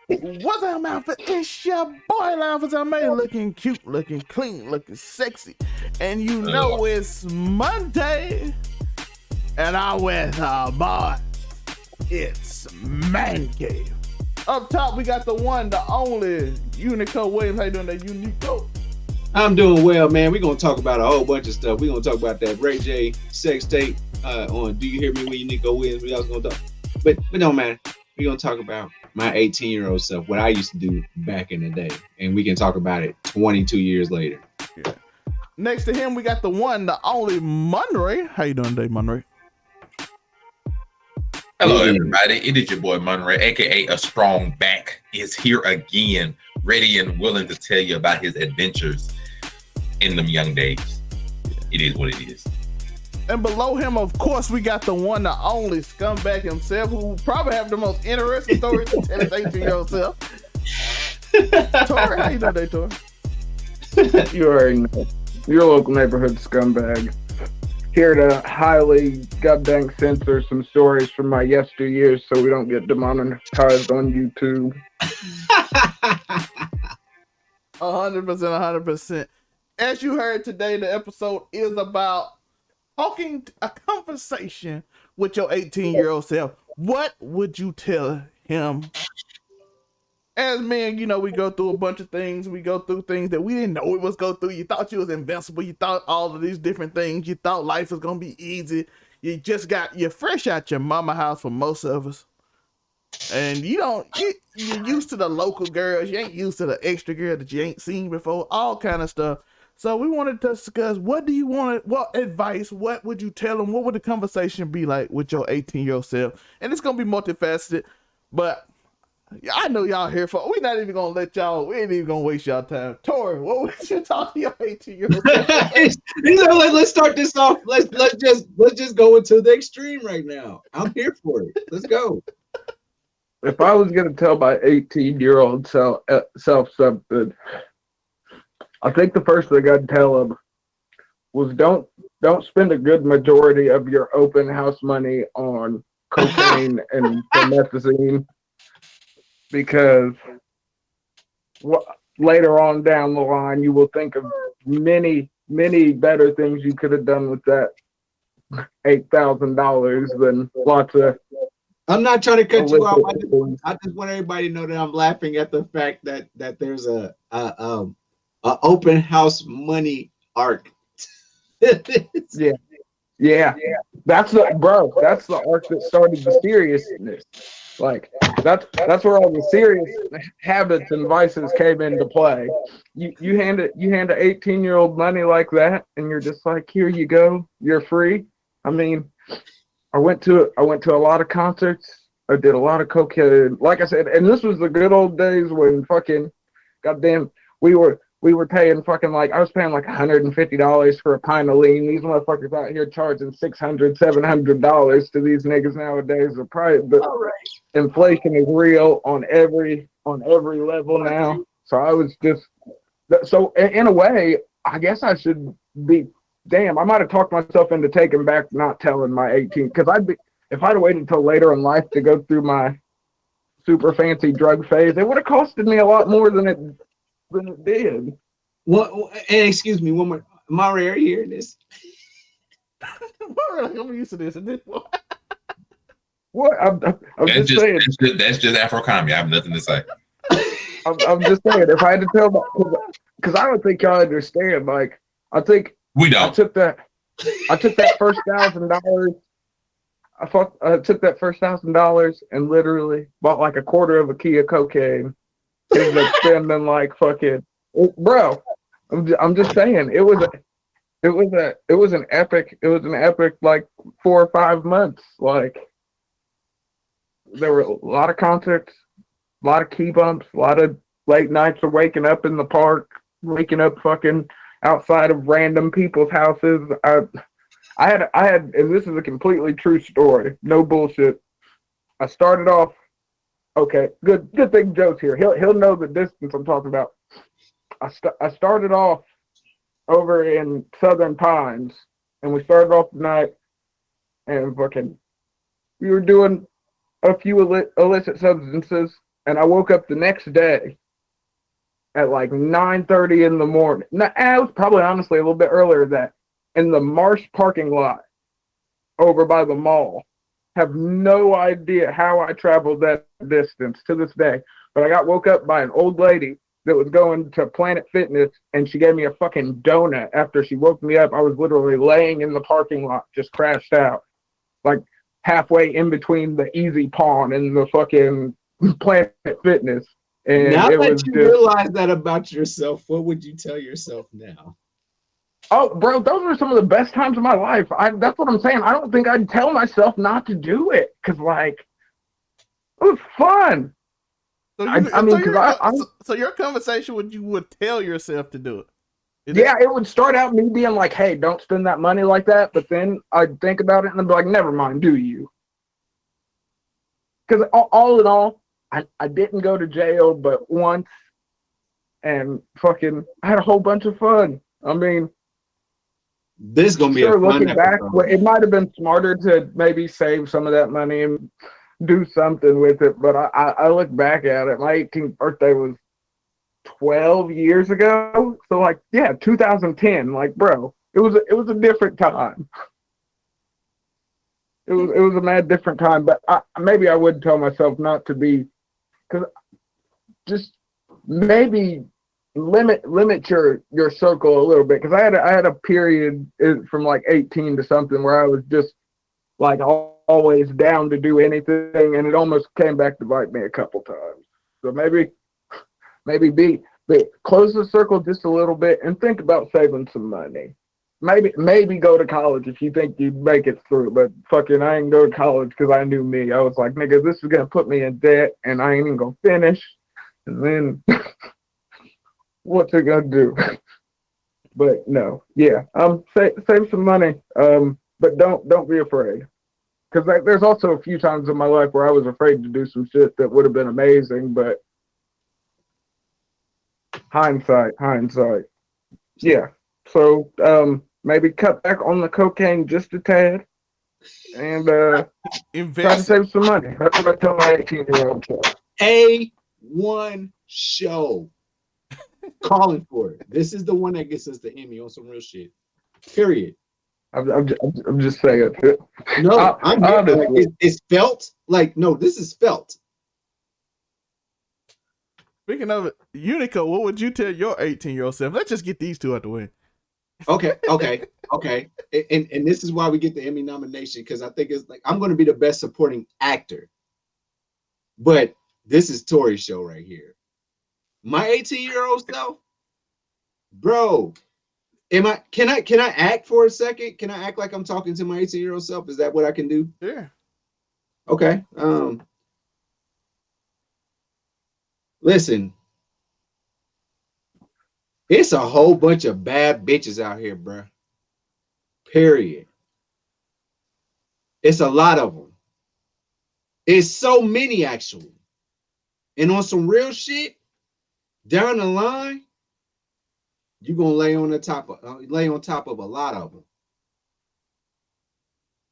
What's up, Alpha? It's your boy, Alpha May, looking cute, looking clean, looking sexy. And you know it's Monday, and I'm with boy. It's Man Cave. Up top, we got the one, the only Uniqo Williams. How you doing, that Uniqo? I'm doing well, man. We're gonna talk about a whole bunch of stuff. We're gonna talk about that Ray J sex tape on Do You Hear Me When You Nico Williams. We also gonna talk, but no, man. We're gonna talk about my 18-year-old self, what I used to do back in the day, and we can talk about it 22 years later. Yeah. Next to him, we got the one, the only Munray. How you doing today, Munray? Hello, everybody. It is your boy Munray, aka A Strong Back, is here again, ready and willing to tell you about his adventures in them young days. It is what it is. And below him, of course, we got the one, the only scumbag himself, who probably have the most interesting stories to tell his 18-year-old self. Tori, how you doing today, Tori? You already know. Your local neighborhood scumbag. Here to highly goddamn censor some stories from my yesteryears so we don't get demonetized on YouTube. 100%. As you heard today, the episode is about talking a conversation with your 18-year-old self. What would you tell him? As men, you know, we go through a bunch of things. We go through things that we didn't know we was go through. You thought you was invincible. You thought all of these different things. You thought life was going to be easy. You're fresh out your mama house for most of us. And you're used to the local girls. You ain't used to the extra girl that you ain't seen before. All kind of stuff. So we wanted to discuss, what advice, what would you tell them? What would the conversation be like with your 18-year-old self? And it's going to be multifaceted, but I know y'all here for, we ain't even going to waste y'all time. Tori, what would you talk to your 18-year-old self? Let's start this off. Let's just go into the extreme right now. I'm here for it. Let's go. If I was going to tell my 18-year-old self something, I think the first thing I'd tell him was don't spend a good majority of your open house money on cocaine and promethazine, because later on down the line you will think of many better things you could have done with that $8,000 than lots of. I'm not trying to cut you off. I just want everybody to know that I'm laughing at the fact that there's a open house money arc. Yeah. That's the arc that started the seriousness. Like that's where all the serious habits and vices came into play. You hand an 18-year-old money like that, and you're just like, here you go, you're free. I mean, I went to a lot of concerts. I did a lot of cocaine, like I said, and this was the good old days when fucking goddamn we were paying fucking, like, I was paying like $150 for a pint of lean. These motherfuckers out here charging $600, $700 to these niggas nowadays. Inflation is real on every level now. So I was just, so in a way, I guess I should be, damn, I might have talked myself into taking back not telling my 18, because if I'd have waited until later in life to go through my super fancy drug phase, it would have costed me a lot more than it did. What? And excuse me, one more. Mari, are you hearing this? I'm used to this. What? I'm just saying. That's just Afro comedy. I have nothing to say. I'm just saying. If I had to tell, because I don't think y'all understand. Like, I think we don't. I took that first $1,000. I took that first $1,000 and literally bought like a quarter of a key of cocaine. Ended up spending like fucking, bro. I'm just saying, it was an epic like 4 or 5 months. Like, there were a lot of concerts, a lot of key bumps, a lot of late nights of waking up in the park, waking up fucking outside of random people's houses. I had, and this is a completely true story, no bullshit. I started off, okay, good thing Joe's here. He'll know the distance I'm talking about. I started off over in Southern Pines, and we started off the night, and fucking, we were doing a few illicit substances, and I woke up the next day at like 9:30 in the morning. No, it was probably honestly a little bit earlier than that, in the Marsh parking lot over by the mall. Have no idea how I traveled that distance to this day. But I got woke up by an old lady that was going to Planet Fitness, and she gave me a fucking donut after she woke me up. I was literally laying in the parking lot, just crashed out, like halfway in between the Easy Pawn and the fucking Planet Fitness. And Now it that was you just, realize that about yourself, what would you tell yourself now? oh, bro, those were some of the best times of my life. That's what I'm saying. I don't think I'd tell myself not to do it, because, like, it was fun. So I mean, because so your conversation would you would tell yourself to do it. yeah, it would start out me being like, hey, don't spend that money like that. But then I'd think about it and I'd be like, never mind, do you? Because all in all, I didn't go to jail but once, and fucking I had a whole bunch of fun. I mean, This is gonna be sure, a fun looking back, episode. it might have been smarter to maybe save some of that money and do something with it. But I look back at it. My 18th birthday was 12 years ago. So like, yeah, 2010. Like, bro, it was a different time. It was a mad different time. But maybe I would tell myself not to be, because just maybe limit your circle a little bit. Because I had a period from like 18 to something where I was just like always down to do anything, and it almost came back to bite me a couple times. So maybe close the circle just a little bit and think about saving some money. Maybe go to college if you think you'd make it through. But fucking, I ain't go to college because I knew me. I was like, nigga, this is gonna put me in debt, and I ain't even gonna finish. And then what's it gonna do? But no, yeah, save some money. But don't be afraid. Because there's also a few times in my life where I was afraid to do some shit that would have been amazing, but hindsight. Yeah. So maybe cut back on the cocaine just a tad and try to Invest. save some money. That's what I tell my 18-year-old self. A1 show. Calling for it. This is the one that gets us the Emmy on some real shit. Period. I'm just saying. No, I'm honestly. like, it's felt. Like, no, this is felt. Speaking of it, Uniqo, what would you tell your 18-year-old self? Let's just get these two out the way. Okay. And this is why we get the Emmy nomination, because I think it's like I'm going to be the best supporting actor. But this is Tori's show right here. My 18-year-old self, bro. Can I act for a second? Can I act like I'm talking to my 18-year-old self? Is that what I can do? Yeah. Okay. Listen. It's a whole bunch of bad bitches out here, bro. Period. It's a lot of them. It's so many, actually. And on some real shit, down the line, you're gonna lay on top of a lot of them.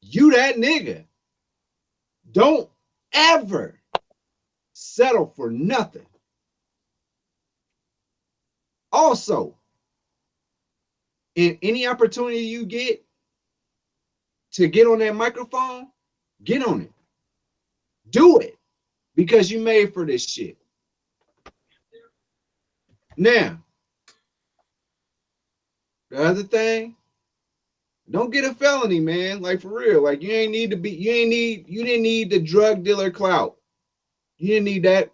You that nigga. Don't ever settle for nothing. Also, in any opportunity you get to get on that microphone, get on it. Do it, because you made for this shit. Now, the other thing, don't get a felony, man. Like, for real. Like, you didn't need the drug dealer clout. You didn't need that.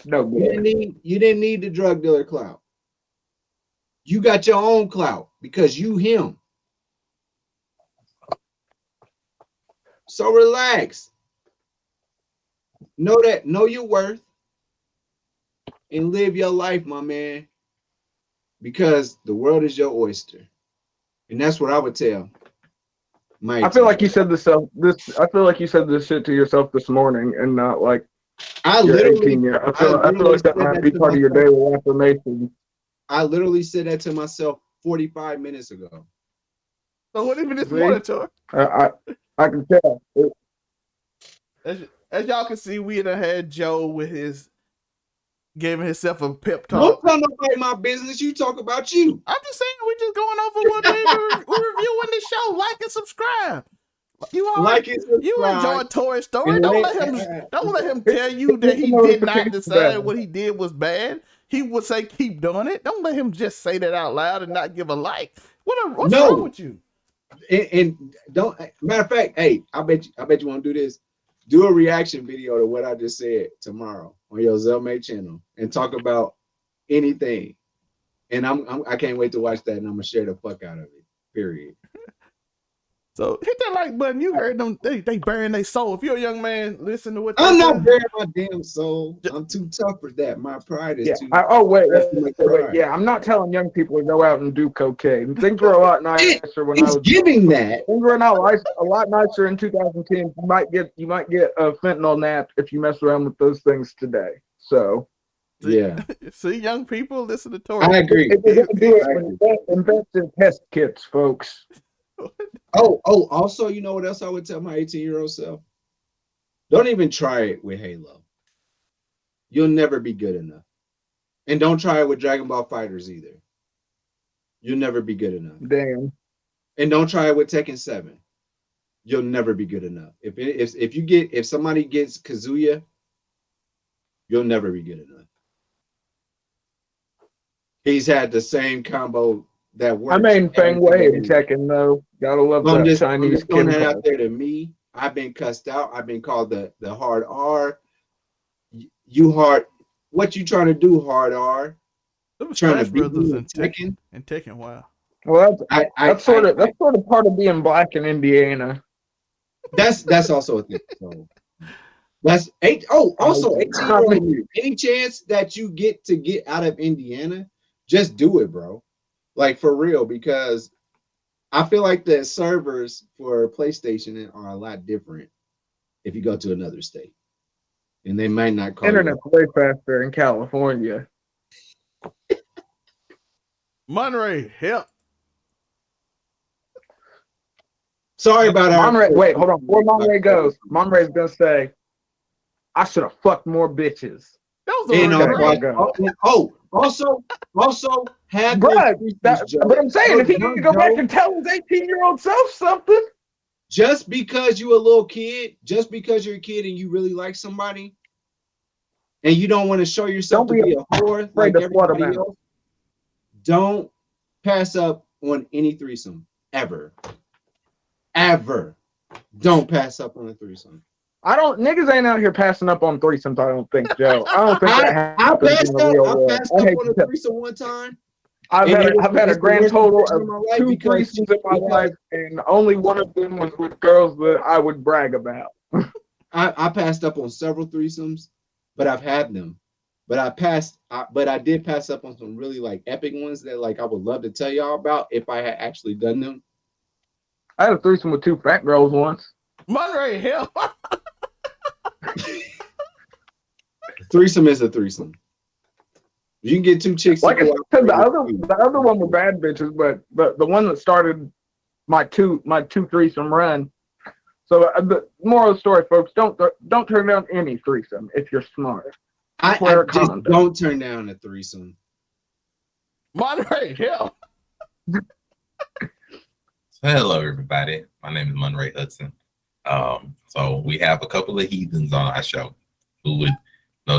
No, You didn't need the drug dealer clout. You got your own clout because you him. So relax. Know your worth and live your life, my man. Because the world is your oyster. And that's what I would tell. I feel like you said this. I feel like you said this shit to yourself this morning, and not like I you're literally 18 yet. I feel like that might be part of your daily affirmation. I literally said that to myself 45 minutes ago. So what even this morning, Tor? I can tell. as y'all can see, we done had Joe with his giving himself a pep Don't talk. tell nobody my business. You talk about you. I'm just saying, we're just going over what we're reviewing the show. Like and subscribe. You all Like it, you enjoy Toy Story. And Don't let- let him tell you that he did not decide what he did was bad. He would say keep doing it. Don't let him just say that out loud and not give a like. What's wrong with you? and don't. Matter of fact, hey, I bet you want to do this. Do a reaction video to what I just said tomorrow on your Zelmay channel and talk about anything. And I can't wait to watch that, and I'm gonna share the fuck out of it. Period. So hit that like button. You heard them. They burying their soul. If you're a young man, listen to what I'm they not say. bearing my damn soul. I'm too tough for that. My pride is too. Wait. pride. Yeah, I'm not telling young people to go out and do cocaine. Things were a lot nicer when I It's was giving that. Things were a lot nicer in 2010. You might get a fentanyl nap if you mess around with those things today. So Yeah, See, young people listen to Tori. I agree. if you're gonna do it, invest in test kits, folks. Oh, also, you know what else I would tell my 18-year-old self? Don't even try it with Halo. You'll never be good enough. And don't try it with Dragon Ball Fighters either. You'll never be good enough. Damn. And don't try it with Tekken 7. You'll never be good enough. If somebody gets Kazuya, you'll never be good enough. He's had the same combo that works. I mean, Feng Wei in Tekken, though. Gotta love that I'm Chinese just throwing Kim. that out there to me. I've been cussed out. I've been called the hard R. You hard. What you trying to do, hard R? Trying to beat me in Tekken? And Tekken, wow. Well, that's sort of part of being black in Indiana. That's also a thing. So that's eight. Oh, also 18. Any chance that you get out of Indiana, just do it, bro. Like for real, because I feel like the servers for PlayStation are a lot different if you go to another state, and they might not call Internet's way faster in California. Monterey, help. Sorry about that. Monterey, wait, hold on. Before Monterey goes, Monterey's gonna say, "I should have fucked more bitches." That was a Also have but I'm saying, if he can go back and tell his 18-year-old self something. Just because you're a little kid, just because you're a kid and you really like somebody, and you don't want to show yourself to be a whore like everybody else, don't pass up on any threesome ever. Ever. Don't pass up on a threesome. Niggas ain't out here passing up on threesomes, I don't think, Joe. I don't think that happens in the real world. I passed up on a threesome one time. I've had a grand total of 2 threesomes in my life, and only one of them was with girls that I would brag about. I passed up on several threesomes, but I've had them. But I did pass up on some really like epic ones that like I would love to tell y'all about if I had actually done them. I had a threesome with 2 fat girls once. Monterey, hell. Threesome is a threesome. You can get 2 chicks. Like I said, the other one were bad bitches, but the one that started my two threesome run. So the moral of the story, folks, don't turn down any threesome if you're smart. I just don't turn down a threesome. Monterey, hell. Hello, everybody. My name is Monterey Hudson. So we have a couple of heathens on our show who would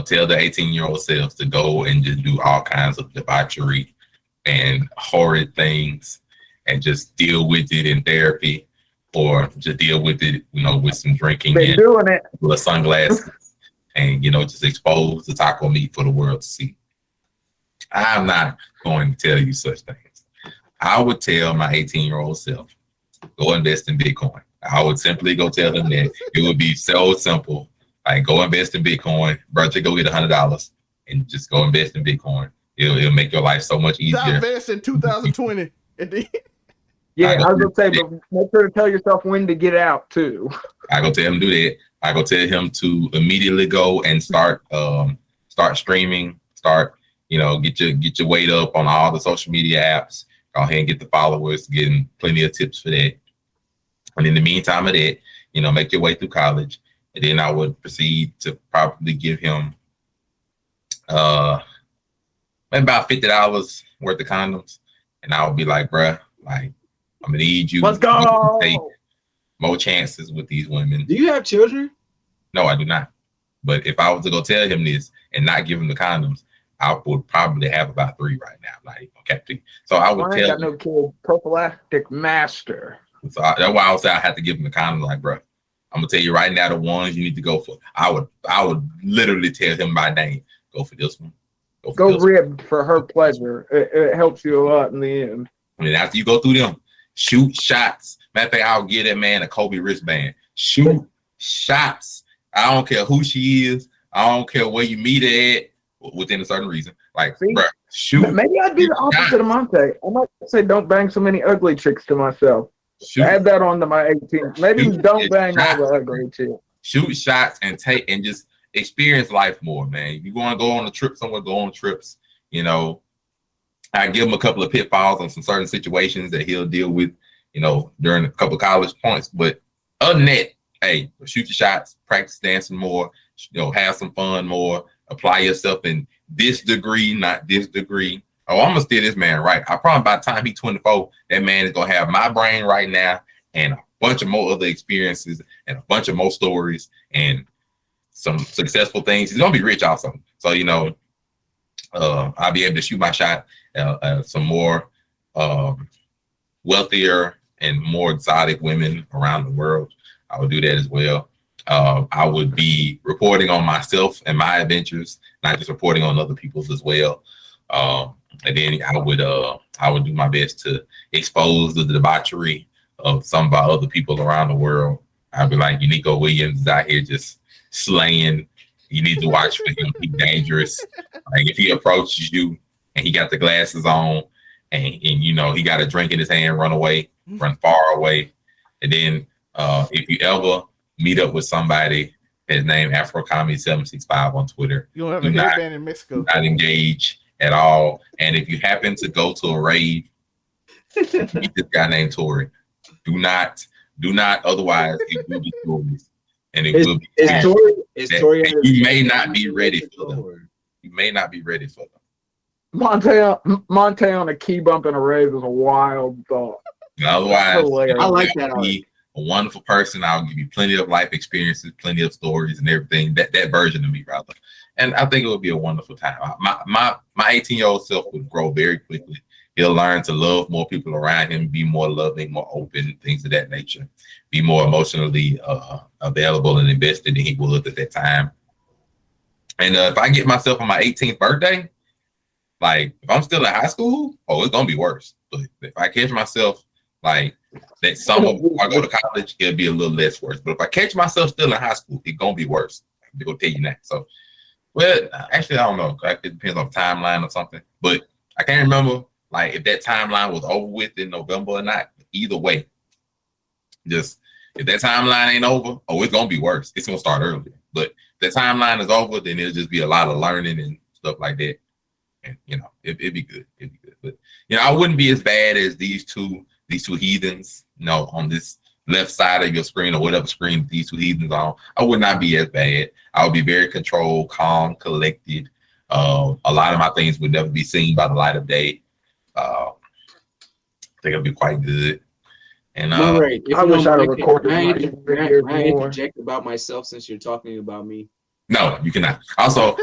tell the 18-year-old selves to go and just do all kinds of debauchery and horrid things and just deal with it in therapy or just deal with it, with some drinking They're doing it with sunglasses and, just expose the taco meat for the world to see. I'm not going to tell you such things. I would tell my 18-year-old self, go invest in Bitcoin. I would simply go tell them that it would be so simple. Like, go invest in Bitcoin, bro. Just go get $100 and just go invest in Bitcoin. It'll make your life so much easier. Invest in 2020. Yeah, I was gonna say, but make sure to tell yourself when to get out too. I go tell him to do that. I go tell him to immediately go and start streaming. Start, get your weight up on all the social media apps. Go ahead and get the followers. Getting plenty of tips for that. And in the meantime of that, make your way through college and then I would proceed to probably give him maybe about $50 worth of condoms, and I would be like, bruh, like I'm gonna need you. Let's to take go. more chances with these women. Do you have children? No, I do not. But if I was to go tell him this and not give him the condoms, I would probably have about 3 right now. Like, okay. So I would I ain't tell got no kid. Prophylactic master. So that's why I would say I have to give him the condoms. Like, bro, I'm gonna tell you right now the ones you need to go for. I would literally tell him by name. Go for this one. Go ribbed for her pleasure. It helps you a lot in the end. And then after you go through them, shoot shots. Matter of fact, I'll give that man a Kobe wristband. Shoot shots. I don't care who she is. I don't care where you meet her at within a certain reason. Like, See? bro, shoot. Maybe I'd be the opposite of Monte. I might say don't bang so many ugly chicks to myself. Shoot. Add that on to my 18. Maybe Shoot don't bang shots. all the ugly chicks. Shoot shots and take and just experience life more, man. If you want to go on a trip somewhere, go on trips. You know, I give him a couple of pitfalls on some certain situations that he'll deal with, you know, during a couple of college points. But other than that, hey, shoot your shots, practice dancing more, you know, have some fun more, apply yourself in this degree, not this degree. Oh, I'm gonna steer this man right. I promise by the time he's 24, that man is gonna have my brain right now and a bunch of more other experiences and a bunch of more stories and some successful things. He's gonna be rich also. So, you know, I'll be able to shoot my shot some more wealthier and more exotic women around the world. I would do that as well. I would be reporting on myself and my adventures, not just reporting on other people's as well. And then I would do my best to expose the debauchery of some of our other people around the world. I'd be like, Uniqo Williams is out here just slaying. You need to watch for him. He's dangerous. Like if he approaches you and he got the glasses on and you know he got a drink in his hand, run away, run far away. And then if you ever meet up with somebody, his name AfroComedy765 on Twitter. You don't have a headband in Mexico. Do not engage at all. And if you happen to go to a raid, meet this guy named Tori. Do not. Otherwise, it will be stories, and it will be. Is Tori you may not be ready for them. You may not be ready for them. Monte on a key bump in a rave is a wild thought. Otherwise, I like that. Be a wonderful person. I'll give you plenty of life experiences, plenty of stories, and everything. That version of me, rather. And I think it would be a wonderful time. My 18-year-old self would grow very quickly. He'll learn to love more people around him, be more loving, more open, things of that nature, be more emotionally available and invested than he would at that time. And if I get myself on my 18th birthday, like if I'm still in high school, it's gonna be worse. But if I catch myself like that summer before I go to college, it'll be a little less worse. But if I catch myself still in high school, it's gonna be worse. I'm gonna tell you that. So, well, actually, I don't know. It depends on the timeline or something. But I can't remember like if that timeline was over with in November or not. Either way, just if that timeline ain't over, it's gonna be worse. It's gonna start earlier. But if the timeline is over, then it'll just be a lot of learning and stuff like that. And you know, it'd be good. It'd be good. But you know, I wouldn't be as bad as these two heathens, you know, on this left side of your screen or whatever screen these two heathens on. I would not be as bad. I would be very controlled, calm, collected. A lot of my things would never be seen by the light of day. I think it'll be quite good. And I wish I'd recorded. I interject about myself since you're talking about me. No, you cannot. Also,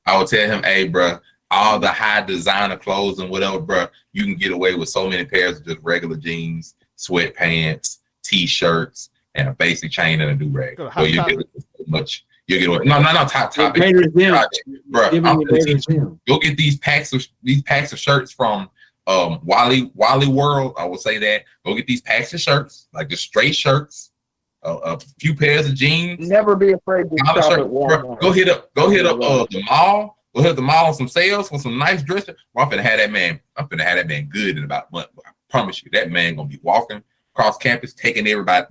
I would tell him, hey, bro, all the high designer clothes and whatever, bro, you can get away with so many pairs of just regular jeans, sweatpants, t-shirts, and a basic chain and a do-rag. So you get much. You get away. No, top topic. Bro, I'm gonna teach you. Go get these packs of shirts from Wally World. I will say that. Go get these packs of shirts, like just straight shirts, a few pairs of jeans. Never be afraid to shop at Walmart. Bro, go hit up the mall. Go hit the mall on some sales for some nice dresses. Well, I'm finna have that man good in about a month. I promise you, that man gonna be walking across campus, taking everybody.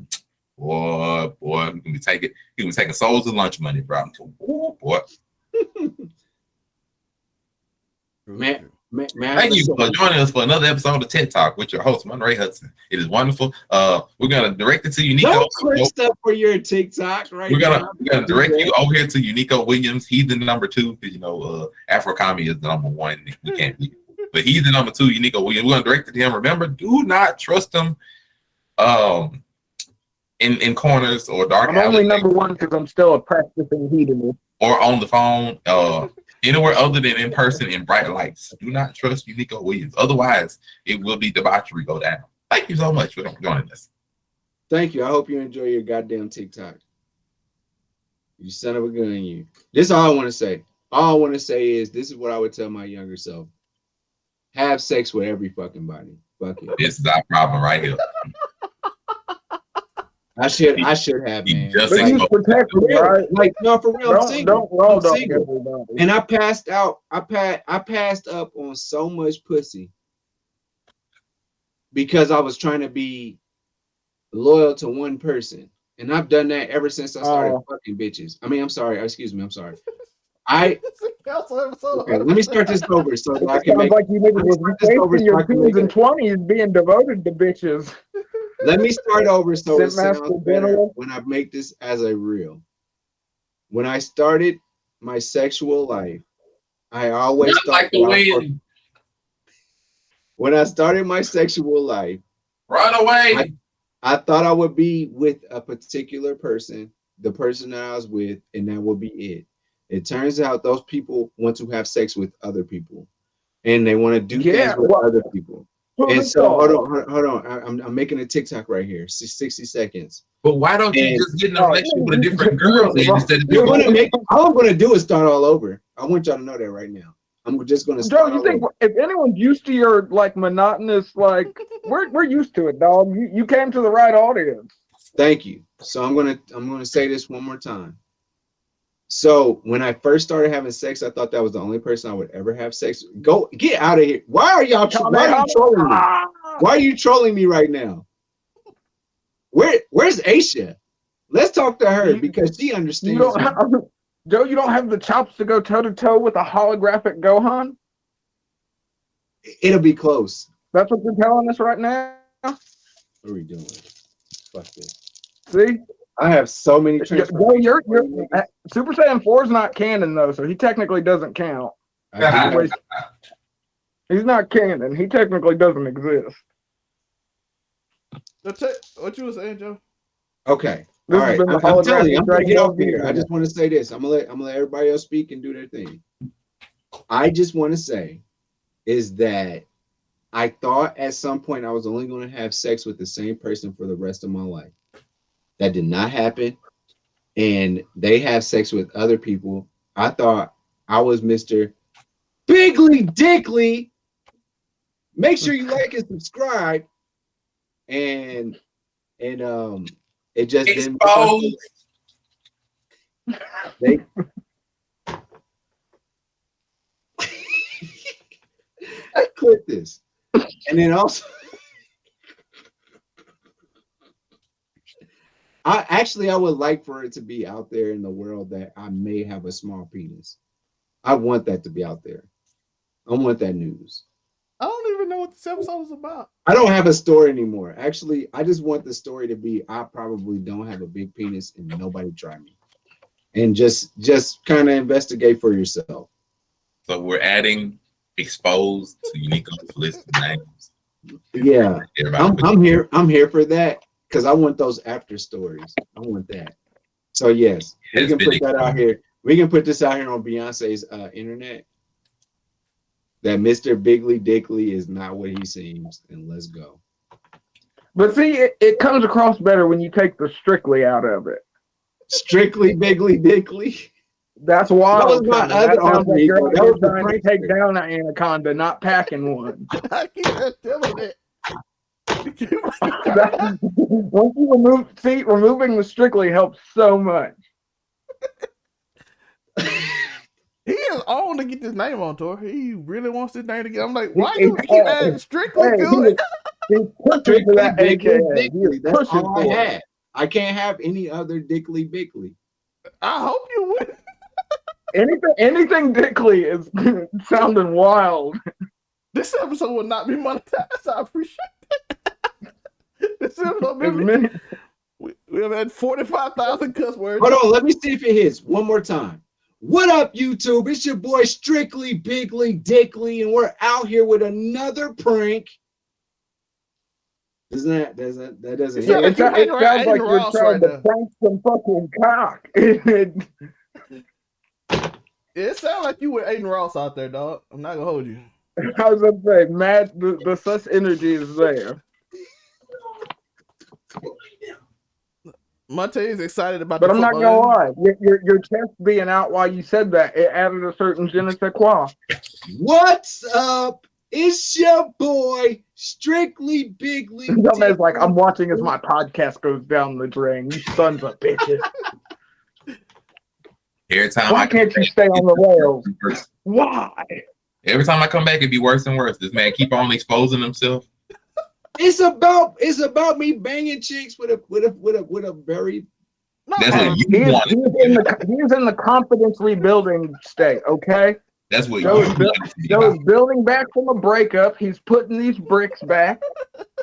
Boy, he gonna be taking souls of lunch money, bro. Boy. Man, Man, Thank you for joining us for another episode of TED Talk with your host, Monray Hudson. It is wonderful. We're gonna direct it to Uniqo. Don't click stuff for your TikTok right now. We're gonna direct you over here to Uniqo Williams. He's the number 2 because Afro Kami is the number 1. We can't be, but he's the number 2. Uniqo Williams. We're gonna direct it to him. Remember, do not trust him. In corners or dark. I'm only number 1 because I'm still a practicing hedonist. Or on the phone. Anywhere other than in person in bright lights. Do not trust Uniqo Williams. Otherwise, it will be debauchery go down. Thank you so much for joining us. Thank you. I hope you enjoy your goddamn TikTok. You son of a gun, you. This is all I want to say. All I want to say is this is what I would tell my younger self. Have sex with every fucking body. Fuck it. This is our problem right here. I should have, man. Just But you protect me, right? Like, no, for real, I'm single. I'm don't single. And I passed out. I passed up on so much pussy because I was trying to be loyal to one person. And I've done that ever since I started fucking bitches. I mean, I'm sorry. Excuse me. I'm sorry. Okay, let me start this over so that I can make. Like you niggas was wasting your 2s and 20s being devoted to bitches. Let me start over so it sounds better when I make this as a reel. When I started my sexual life, I always thought when I started my sexual life, run away. I thought I would be with a particular person, the person that I was with, and that would be it. It turns out those people want to have sex with other people, and they want to do things with other people. And so, hold on. I'm making a TikTok right here. 60 seconds. But why don't you just get in a relationship with a different girl instead of doing all I'm going to do is start all over. I want y'all to know that right now. I'm just going to start. Joe, you think if anyone's used to your like monotonous, like we're used to it, dog. You came to the right audience. Thank you. So I'm gonna say this one more time. So when I first started having sex, I thought that was the only person I would ever have sex with. Go get out of here. Why are y'all trolling me? Why are you trolling me right now? Where's Aisha? Let's talk to her because she understands. Joe, you don't have the chops to go toe to toe with a holographic Gohan? It'll be close. That's what you're telling us right now? What are we doing? Fuck this. See? I have so many Joe, you're Super Saiyan 4 is not canon though, so he technically doesn't count. He's not canon. He technically doesn't exist. What you were saying, Joe? Okay. All right. I'm telling you, I'm gonna get off here. I just want to say this. I'm gonna let everybody else speak and do their thing. I just want to say is that I thought at some point I was only going to have sex with the same person for the rest of my life. That did not happen. And they have sex with other people. I thought I was Mr. Bigly Dickly. Make sure you like and subscribe. And it just didn't. They I quit this. And then also I would like for it to be out there in the world that I may have a small penis. I want that to be out there. I want that news. I don't even know what this episode is about. I don't have a story anymore. Actually, I just want the story to be I probably don't have a big penis and nobody try me. And just kind of investigate for yourself. So we're adding exposed to Uniqo's list of names. Yeah. I'm here for that. Because I want those after stories. I want that. So yes, we can put that out here. We can put this out here on Beyonce's internet. That Mr. Bigly Dickly is not what he seems, and let's go. But see, it comes across better when you take the strictly out of it. Strictly Bigly Dickly. That's wild. That was my other argument. That was trying to take down an anaconda, not packing one. I keep telling it. Once you removing the strictly helps so much. He is on to get this name on tour. He really wants this name to get. I'm like, why you keep adding strictly to it? He's pushing for that AKA. That's all I had. I can't have any other Dickly Bickley. I hope you would. Anything Dickly is sounding wild. This episode will not be monetized. I appreciate it. This episode As many- we have had 45,000 cuss words. Hold on, let me see if it hits one more time. What up, YouTube? It's your boy Strictly Bigly Dickly, and we're out here with another prank. That doesn't It hit? sounds like it sounds Aiden like you're Ross trying right to now. prank some fucking cock. It sounds like you with Aiden Ross out there, dog. I'm not gonna hold you. I was gonna say, Matt, the sus energy is there. Monte is excited about But the I'm not football gonna game. lie, your chest being out while you said that, it added a certain je ne sais quoi. What's up? It's your boy Strictly Bigly Dumbass like, I'm watching as my podcast goes down the drain. You sons of bitches. Every time Why I come can't you back, stay on the rails? it's worse. Why? Every time I come back, it'd be worse and worse. This man keep on exposing himself. It's about me banging chicks with a very That's No, what you wanted. He's in the confidence rebuilding state, okay? That's what you Joe is, wanted to be Joe about. is building back from a breakup. He's putting these bricks back,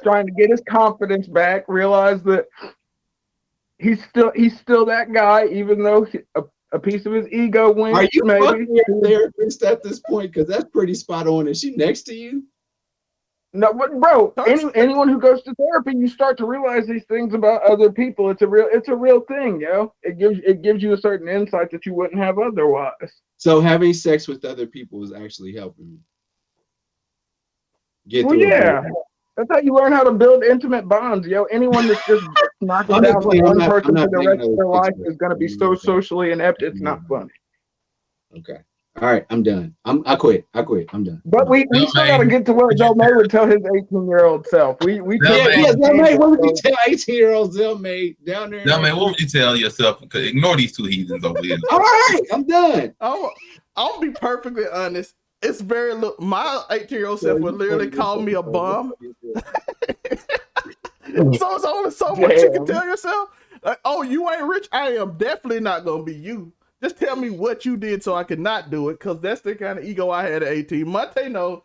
trying to get his confidence back, realize that he's still that guy, even though a piece of his ego went. Are you maybe. fucking your therapist at this point? Because that's pretty spot on. Is she next to you? No, but bro, anyone who goes to therapy, you start to realize these things about other people. It's a real thing, yo. It gives you a certain insight that you wouldn't have otherwise. So having sex with other people is actually helping me get Well, through. yeah, that's how you learn how to build intimate bonds, yo. Anyone that's just knocking down Honestly, with one I'm person not for the big rest on of their those life pictures. is going to be so socially inept. It's not funny. Okay. All right, I'm done. I quit. I'm done. But we No, still man. got to get to what Del May would tell his 18-year-old self. We No, Yeah, man. yeah, Zell-May, what would you tell 18-year-old Zell-May down there? No, man, what would you tell yourself? Because ignore these two heathens over here. All right, I'm done. I'll be perfectly honest. It's very my 18-year-old self would literally call me a bum. So it's only so much you can tell yourself. Like, oh, you ain't rich. I am definitely not gonna be you. Just tell me what you did so I could not do it, because that's the kind of ego I had at 18. Monte, no.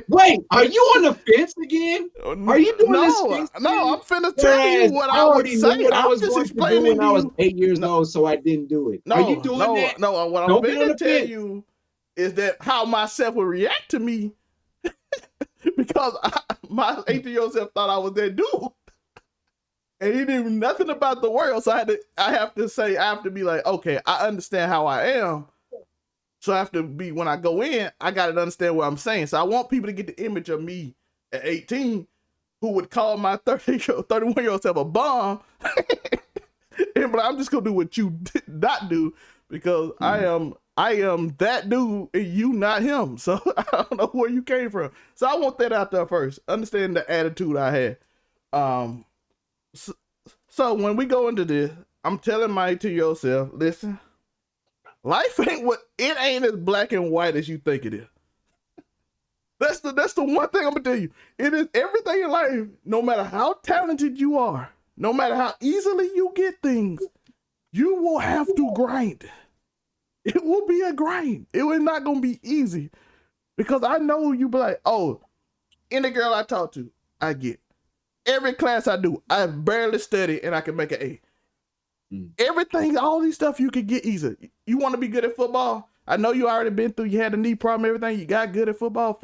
Wait, are you on the fence again? Are you doing this fence thing? No, I'm finna tell you what I would say. What I I'm was just going to do explaining when to I was you. 8 years old, so I didn't do it. Are you doing that? No, what I'm Don't be on finna the tell fence. you is that how myself would react to me because my 18-year-old self thought I was that dude. And he knew nothing about the world, so I have to be like, okay, I understand how I am. So I have to be, when I go in, I got to understand what I'm saying. So I want people to get the image of me at 18 who would call my 31-year-old self a bum. But I'm just going to do what you did not do, because I am that dude and you not him. So I don't know where you came from. So I want that out there first. Understand the attitude I had. So when we go into this, I'm telling my 18-year-old self, listen, life ain't as black and white as you think it is. That's the one thing I'm gonna tell you. It is everything in life, no matter how talented you are, no matter how easily you get things, you will have to grind. It will be a grind. It is not gonna be easy. Because I know you be like, oh, any girl I talk to, I get. Every class I do, I barely study and I can make an A. Everything, all these stuff you can get easy. You want to be good at football? I know you already been through, you had a knee problem, everything. You got good at football,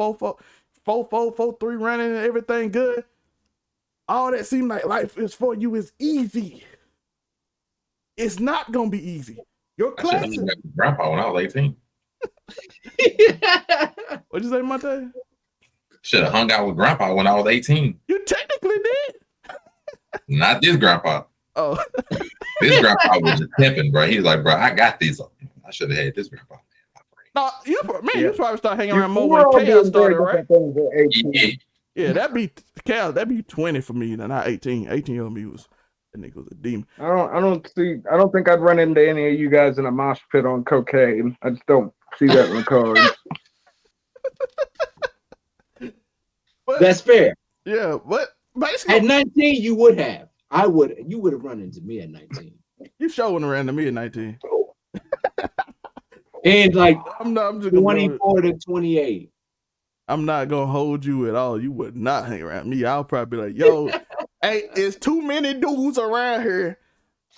4-4-4-3 running and everything good. All that seemed like life is for you is easy. It's not going to be easy. Your I should have classes. hung out with grandpa when I was 18. What'd you say, Monte? Should have hung out with grandpa when I was 18. You technically did. Not this grandpa. Oh. This grandpa was just pimping, bro. He's like, bro, I got these. I should have had this grandpa. No, you probably start hanging around more You when were all chaos doing very started, right? different things at 18. Yeah. Yeah, that'd be 20 for me, not 18. 18-year-old me was, that nigga was a demon. I don't think I'd run into any of you guys in a mosh pit on cocaine. I just don't see that in the cards. But, That's fair. yeah, but basically, At 19, you would have. You would have run into me at 19. you showing around to me at 19. And like I'm just gonna 24 to 28. I'm not gonna hold you at all. You would not hang around me. I'll probably be like, yo, hey, it's too many dudes around here.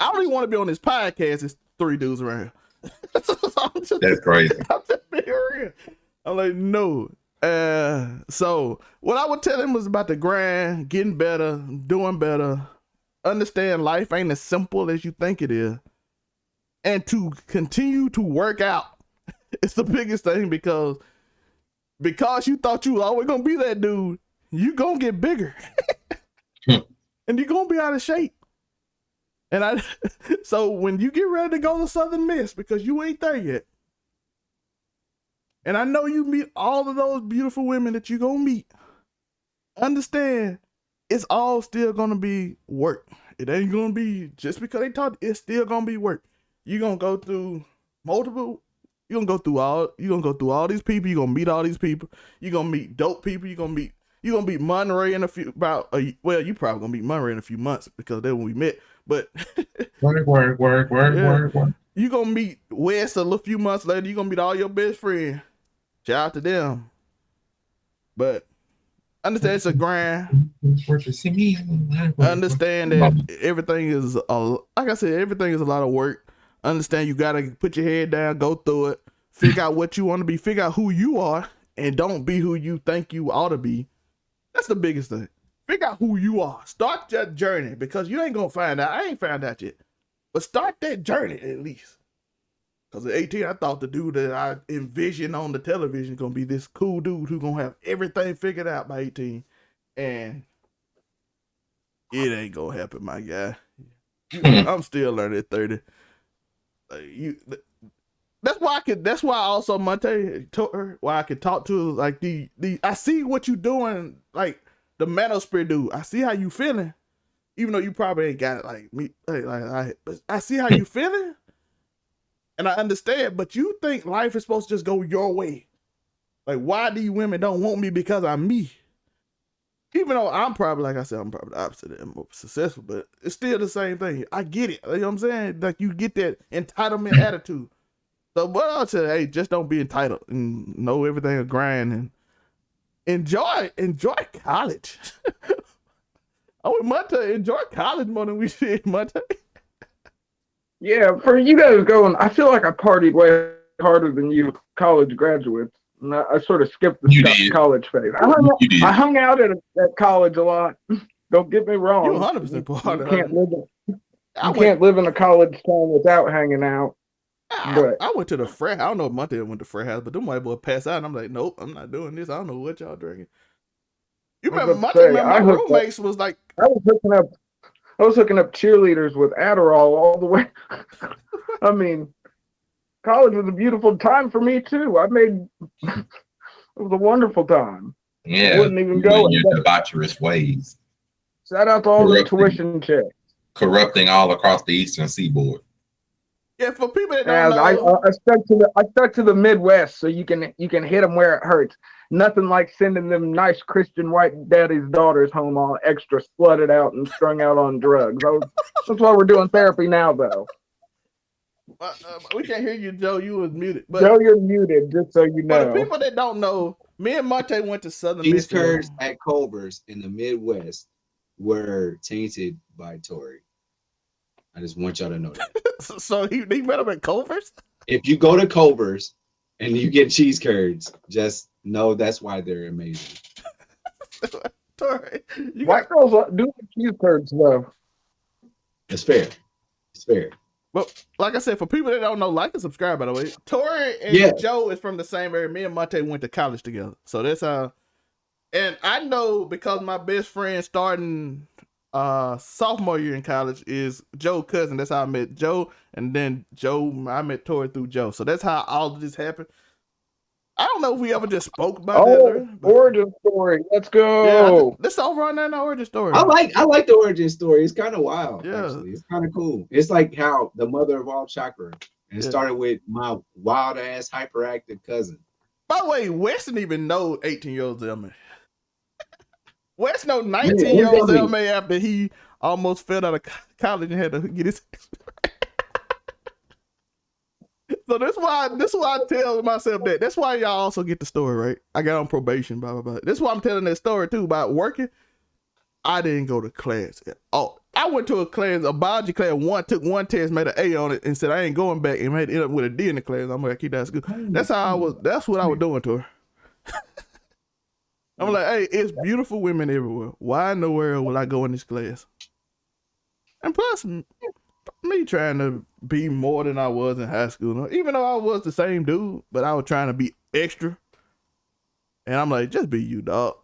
I don't even want to be on this podcast. It's 3 dudes around here. That's crazy. I'm just being real. I'm like, no. So what I would tell him was about the grind, getting better, doing better, understand life ain't as simple as you think it is, and to continue to work out. It's the biggest thing because you thought you was always gonna be that dude, you gonna get bigger. And you're gonna be out of shape. And so when you get ready to go to Southern Miss, because you ain't there yet, and I know you meet all of those beautiful women that you're gonna meet, understand it's all still gonna be work. It ain't gonna be just because they taught, it's still gonna be work. You're gonna go through you're gonna go through all these people, you're gonna meet all these people, you're gonna meet dope people, you're gonna meet Monterey in you probably gonna meet Monterey in a few months because that's when we met. But work. You gonna meet Wes a few months later. You gonna meet all your best friends. Shout out to them. But understand it's a grind. Understand that everything is like I said, everything is a lot of work. Understand you gotta put your head down, go through it, figure out what you want to be, figure out who you are, and don't be who you think you ought to be. That's the biggest thing. Figure out who you are. Start that journey because you ain't gonna find out. I ain't found out yet. But start that journey at least. Because at 18, I thought the dude that I envisioned on the television gonna be this cool dude who gonna have everything figured out by 18. And it ain't gonna happen, my guy. I'm still learning at 30. That's why also Monte told her why I could talk to like I see what you doing, like the manosphere dude. I see how you feeling. Even though you probably ain't got it like me, I see how you feeling, and I understand. But you think life is supposed to just go your way? Like, why do you women don't want me because I'm me? Even though I'm probably, like I said, I'm probably the opposite and more successful, but it's still the same thing. I get it. You know what I'm saying? Like you get that entitlement attitude. So what I'll say, hey, just don't be entitled and know everything a grind and enjoy college. Oh, Monte, enjoy college more than we did, Monte. Yeah, for you guys going, I feel like I partied way harder than you college graduates. And I sort of skipped the college phase. I hung out at college a lot. Don't get me wrong. You're 100% part of it. You can't live in a college town without hanging out. I went to the frat. I don't know if Monte went to frat house, but them white boys passed out, and I'm like, nope, I'm not doing this. I don't know what y'all drinking. You remember Monte? My roommates was like, I was hooking up cheerleaders with Adderall all the way. I mean, college was a beautiful time for me too. It was a wonderful time. Yeah, I wouldn't even go. Your debaucherous ways. Shout out to all the tuition checks. Corrupting all across the eastern seaboard. Yeah, for people that don't know, I stuck to the Midwest, so you can hit them where it hurts. Nothing like sending them nice Christian white daddy's daughters home all extra slutted out and strung out on drugs. That's why we're doing therapy now, though. We can't hear you, Joe. You was muted. But Joe, you're muted, just so you know. For the people that don't know, me and Monte went to Southern These Michigan. curves at Culver's in the Midwest were tainted by Tory. I just want y'all to know that. So he met him at Culver's? If you go to Culver's and you get cheese curds, just know that's why they're amazing. Tory, white girls do cheese curds, though. It's fair. It's fair. But like I said, for people that don't know, like and subscribe, by the way. Tory and Joe is from the same area. Me and Monte went to college together. So that's how. And I know because my best friend starting sophomore year in college is Joe's cousin. That's how I met Joe. And then I met Tory through Joe. So that's how all of this happened. I don't know if we ever just spoke about that. Origin story. Let's go. Yeah, let's over on that origin story. I like the origin story. It's kind of wild. Yeah. Actually. It's kind of cool. It's like how the mother of all chakra. And it started with my wild ass hyperactive cousin. By the way, Wes didn't even know 18-year-old Zelma. Wes know 19-year-old Zelma after he almost fell out of college and had to get his. So that's why I tell myself that. That's why y'all also get the story, right? I got on probation, blah blah blah. That's why I'm telling that story too about working. I didn't go to class. Oh, I went to a class, a biology class. Took one test, made an A on it, and said I ain't going back, and ended up with a D in the class. I'm gonna keep that school. That's how I was. That's what I was doing to her. I'm like, hey, it's beautiful women everywhere. Why in the world would I go in this class? And plus, me trying to be more than I was in high school, even though I was the same dude, but I was trying to be extra. And I'm like, just be you, dog.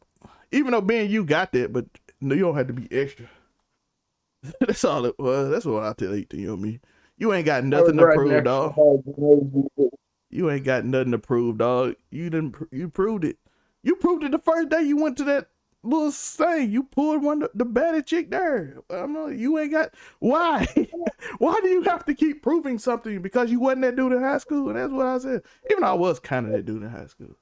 Even though being you got that, but you don't have to be extra. That's all it was. That's what I tell 18-year-old me. You ain't got nothing to prove, dog. You ain't got nothing to prove, dog. You proved it. You proved it the first day you went to that little thing. You pulled the baddest chick there. You ain't got. Why? Why do you have to keep proving something? Because you wasn't that dude in high school? And that's what I said. Even though I was kind of that dude in high school.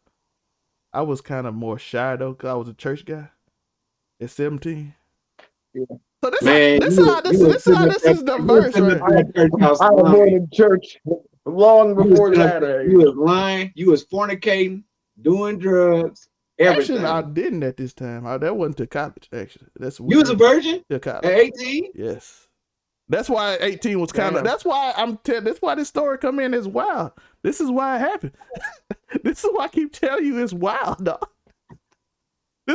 I was kind of more shy though, because I was a church guy at 17. Yeah. So this is the verse, right? I avoided church long before that age. You was lying. You was fornicating, doing drugs, everything. Actually, I didn't at this time. That wasn't to college. Actually, you was a virgin at 18. Yes. That's why 18 was kind of. That's why that's why this story come in as wild. This is why it happened. This is why I keep telling you it's wild, dog.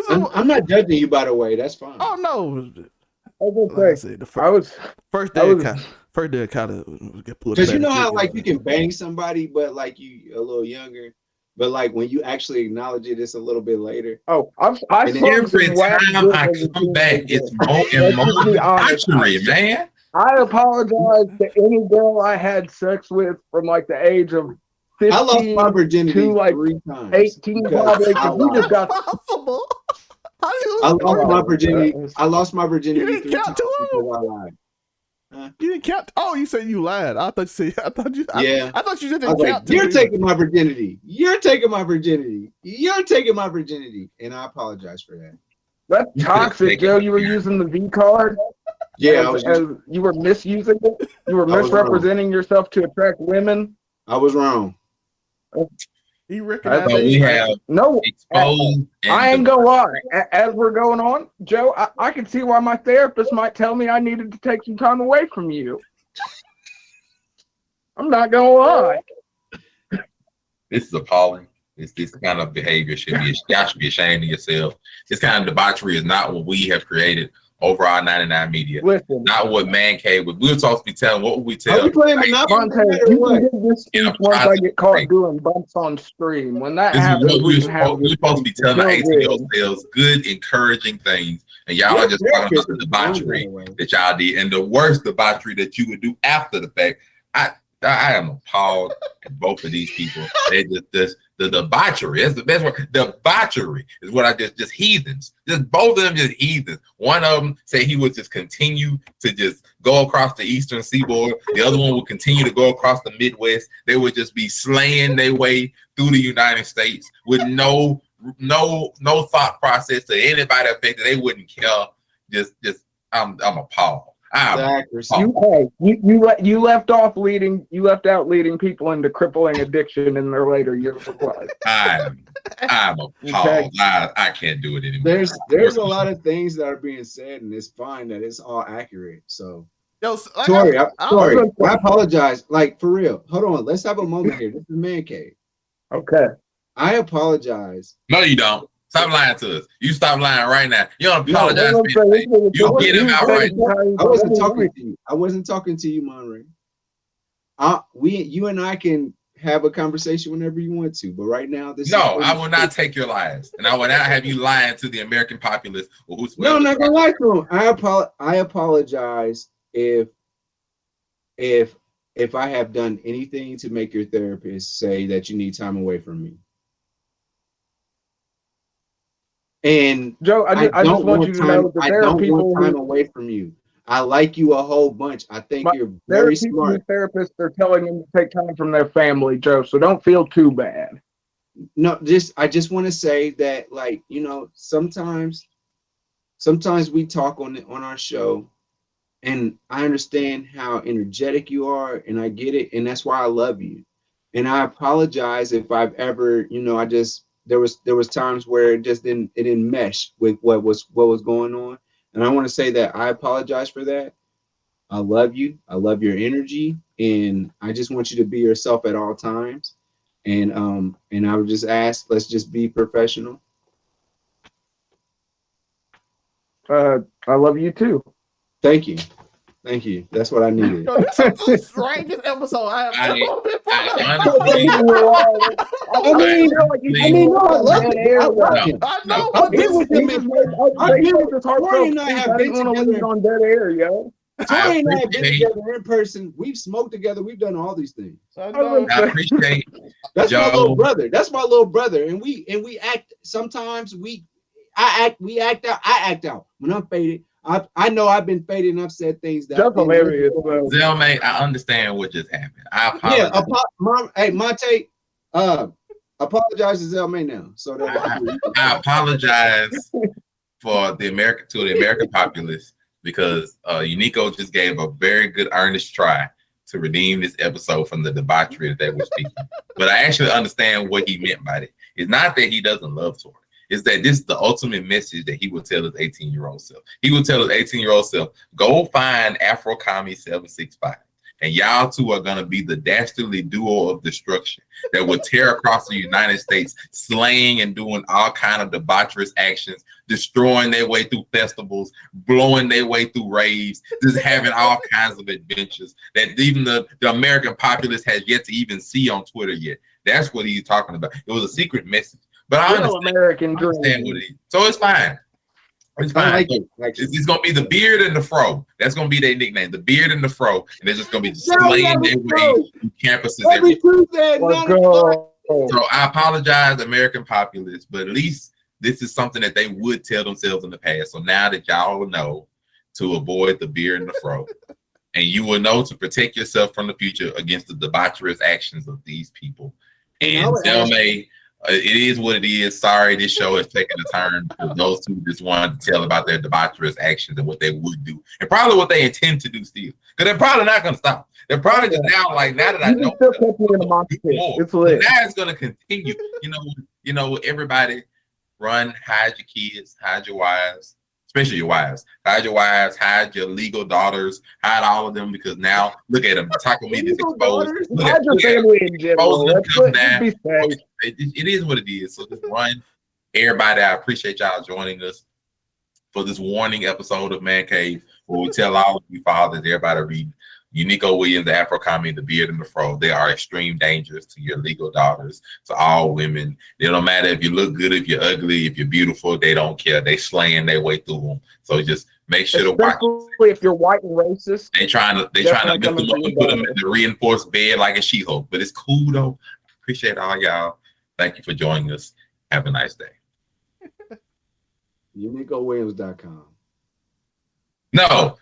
I'm not judging you, by the way. That's fine. Oh no. First day of college get pulled. Because you know how like you can bang somebody, but like you a little younger. But like when you actually acknowledge it, it's a little bit later. Oh, every time I come back, it's more and more debauchery, man. I apologize to any girl I had sex with from like the age of 15 I lost my virginity to like 3 times. 18 probably. You just got possible. I lost my virginity. I lost my virginity. You didn't count to him. I lied. You didn't count. Oh, you said you lied. I thought you said. I thought you just didn't count. You're taking my virginity. You're taking my virginity. You're taking my virginity, and I apologize for that. That's toxic, Joe. You were using the V card. Yeah, you were misusing it. You were misrepresenting yourself to attract women. I was wrong. He recognized that we have exposed. I ain't gonna lie. As we're going on, Joe, I can see why my therapist might tell me I needed to take some time away from you. I'm not gonna lie. This is appalling. This kind of behavior y'all should be ashamed of yourself. This kind of debauchery is not what we have created over our 99 media. Listen, not what Man Cave was. We were supposed to be telling. What would we tell? Are you playing Montez, you can get this speech once I get caught doing bumps on stream. When that happens, we're supposed to be telling our 18-year-old selves good, encouraging things, and y'all are just talking about the debauchery that y'all did, and the worst debauchery that you would do after the fact. I am appalled at both of these people. They just the debauchery. That's the best word. Debauchery is what I just heathens. Just both of them just heathens. One of them said he would just continue to just go across the eastern seaboard. The other one would continue to go across the Midwest. They would just be slaying their way through the United States with no thought process to anybody affected. They wouldn't care. I'm appalled. You left out leading people into crippling addiction in their later years of life. I'm appalled. Okay. I can't do it anymore. There's a lot of things that are being said, and it's fine that it's all accurate. So, Tori, I apologize. Like for real. Hold on. Let's have a moment here. This is Man Cave. Okay. I apologize. No, you don't. Stop lying to us. You stop lying right now. You don't apologize. You get him out right now. I wasn't talking to you. I wasn't talking to you, Monterey. You and I can have a conversation whenever you want to, but right now, I will not take your lies, and I will not have you lying to the American populace. No, I'm not gonna lie to him. I apologize if I have done anything to make your therapist say that you need time away from me. And Joe, I just want you to know that there are people want time away from you. I like you a whole bunch. I think you're very smart. Therapists are telling them to take time from their family, Joe. So don't feel too bad. No, I just want to say that, like, you know, sometimes we talk on our show, and I understand how energetic you are, and I get it, and that's why I love you. And I apologize if I've ever, I just there was times where it just didn't mesh with what was going on. And I want to say that I apologize for that. I love you. I love your energy, and I just want you to be yourself at all times. And I would just ask, let's just be professional. I love you too. Thank you. That's what I needed. Yo, this is the strangest episode I have ever been part of. I love him. I know, I've but been with him. Tori and I have been together on dead air, yo. Tori and I have been together in person. We've smoked together. We've done all these things. I appreciate that's Joe. my little brother. That's my little brother. And we act sometimes. We act out when I'm faded. I know I've been faded and I've said things that that's hilarious. Zelmate, I understand what just happened. I apologize. Yeah, Monte, apologize to Zelmate now. So that I apologize for the American populace because Uniqo just gave a very good earnest try to redeem this episode from the debauchery that they were speaking. But I actually understand what he meant by it. It's not that he doesn't love Tori. Is that this is the ultimate message that he would tell his 18-year-old self. He would tell his 18-year-old self, go find Afro Commie 765. And y'all two are going to be the dastardly duo of destruction that will tear across the United States, slaying and doing all kind of debaucherous actions, destroying their way through festivals, blowing their way through raves, just having all kinds of adventures that even the American populace has yet to even see on Twitter yet. That's what he's talking about. It was a secret message. But I understand what it is. So it's fine. It's fine. It's going to be the beard and the fro. That's going to be their nickname, the beard and the fro. And they're just going to be slaying their way through campuses every Tuesday. So I apologize, American populace, but at least this is something that they would tell themselves in the past. So now that y'all know to avoid the beard and the fro, and you will know to protect yourself from the future against the debaucherous actions of these people. And Zelmate, it is what it is. Sorry, this show has taken a turn for those two just wanted to tell about their debaucherous actions and what they would do, and probably what they intend to do still. Because they're probably not going to stop. They're probably just now that I know, it's lit. Now it's going to continue. You know, everybody run, hide your kids, hide your wives, especially your wives. Hide your wives, hide your legal daughters, hide all of them because now look at them. Taco meat is exposed. Hide your family in general. It is what it is. So just run. Everybody, I appreciate y'all joining us for this warning episode of Man Cave, where we tell all of you fathers, everybody read Uniqo Williams, the Afro Commie, the beard and the fro. They are extreme dangers to your legal daughters, to all women. It don't matter if you look good, if you're ugly, if you're beautiful, they don't care. They slaying their way through them. So just make sure to watch. If you're white and racist, they trying to lift them up and put them in the reinforced bed like a She-Hulk. But it's cool though. Appreciate all y'all. Thank you for joining us. Have a nice day. UniqoWilliams.com. No,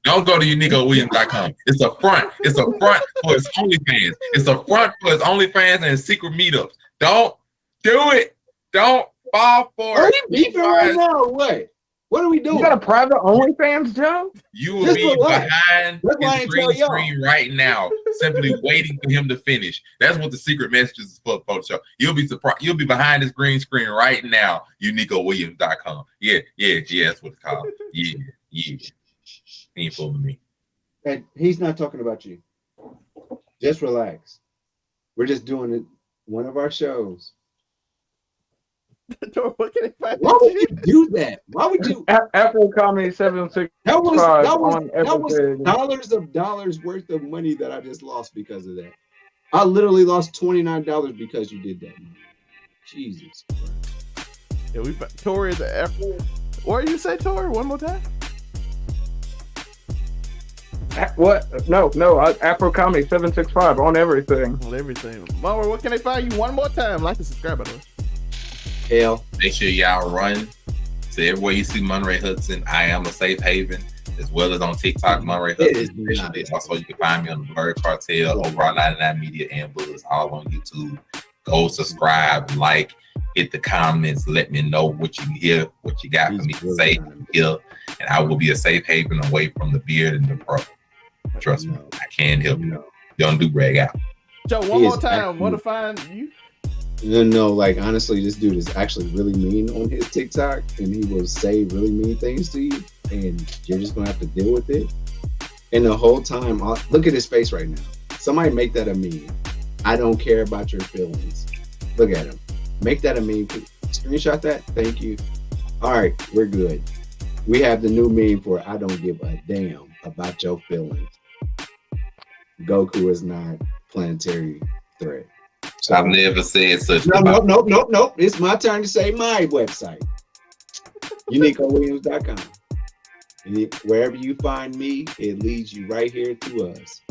don't go to UniqoWilliams.com. It's a front. It's a front for his OnlyFans. It's a front for his OnlyFans and his secret meetups. Don't do it. Don't fall for it. Are we beefing right now or what? What are we doing? You got a private OnlyFans, Joe? You will be behind his green screen right now, simply waiting for him to finish. That's what the secret messages is for, show. You'll be surprised. You'll be behind his green screen right now. UniqoWilliams.com. Yeah, that's what it's called. Yeah. He ain't fooling me. And he's not talking about you. Just relax. We're just doing it. One of our shows. What can I find? Why would you do that? Why would you? Afro Comedy 765 that on was dollars worth of money that I just lost because of that. I literally lost $29 because you did that. Jesus Christ. Yeah, Tori is the Afro. What do you say, Tori? One more time. What? No. Afro Comedy 765 on everything. On everything. Mara, what can they find you one more time? Like and subscribe, by the way. Hell. Make sure y'all run to everywhere you see Monray Hudson. I am a safe haven, as well as on TikTok, Monray Hudson. Also, you can find me on the Bird Cartel, Overall 99 Media, and Buzz, all on YouTube. Go subscribe, like, hit the comments, let me know what you hear, what you got for me to say here, and I will be a safe haven away from the beard and the pro. Trust me, I can help you. Don't do rag out. Joe, one He more is time. Want to actually- find you? No, like honestly, this dude is actually really mean on his TikTok, and he will say really mean things to you, and you're just gonna have to deal with it. And the whole time, look at his face right now. Somebody make that a meme. I don't care about your feelings. Look at him. Make that a meme. Screenshot that. Thank you. All right, we're good. We have the new meme for I don't give a damn about your feelings. Goku is not planetary threat. So, I've never said such. Nope. It's my turn to say my website. UniqoWilliams.com. Wherever you find me, it leads you right here to us.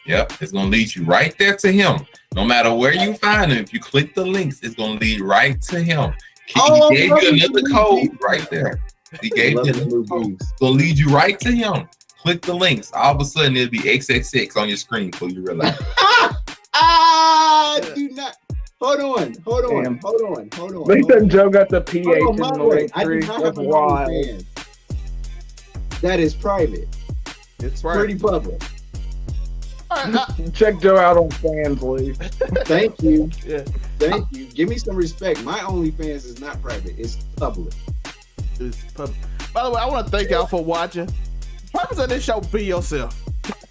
Yep, it's gonna lead you right there to him. No matter where you find him, if you click the links, it's gonna lead right to him. He gave you another code right there. He gave you another code. It's gonna lead you right to him. Click the links. All of a sudden, it'll be XXX on your screen before you realize. Do not. Hold on. They said Joe got the PH Hold in on, the my way. link I do tree. not That's have an wild. OnlyFans. That is private. It's Pretty public. All right, Check Joe out on Fansly. Thank you. yeah. Thank you. Give me some respect. My OnlyFans is not private. It's public. It's public. By the way, I want to thank y'all for watching. The purpose of this show: be yourself.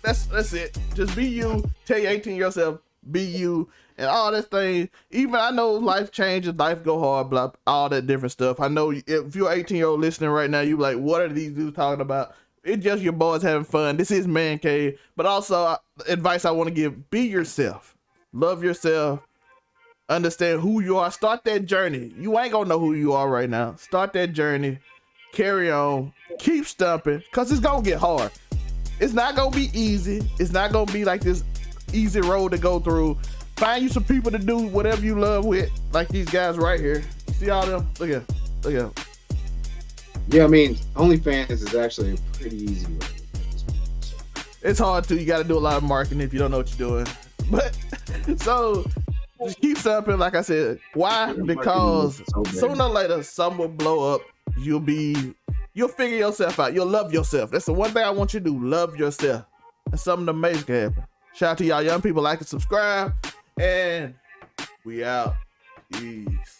That's it. Just be you. Tell your 18 yourself. Be you. And all this thing. Even I know life changes, life go hard, blah, all that different stuff. I know if you're 18-year-old listening right now, you like, what are these dudes talking about? It's just your boys having fun. This is Man Cave. But also, advice I want to give: be yourself. Love yourself. Understand who you are. Start that journey. You ain't gonna know who you are right now. Start that journey. Carry on. Keep stumping, because it's gonna get hard. It's not gonna be easy. It's not gonna be like this easy road to go through. Find you some people to do whatever you love with, like these guys right here. You see all them? Look at them. Yeah, I mean, OnlyFans is actually a pretty easy way. It's hard too. You got to do a lot of marketing if you don't know what you're doing. But so just keep stumping. Like I said, why? Because sooner or later, some will blow up. You'll figure yourself out. You'll love yourself. That's the one thing I want you to do. Love yourself. And something amazing can happen. Shout out to y'all young people. Like and subscribe. And we out. Peace.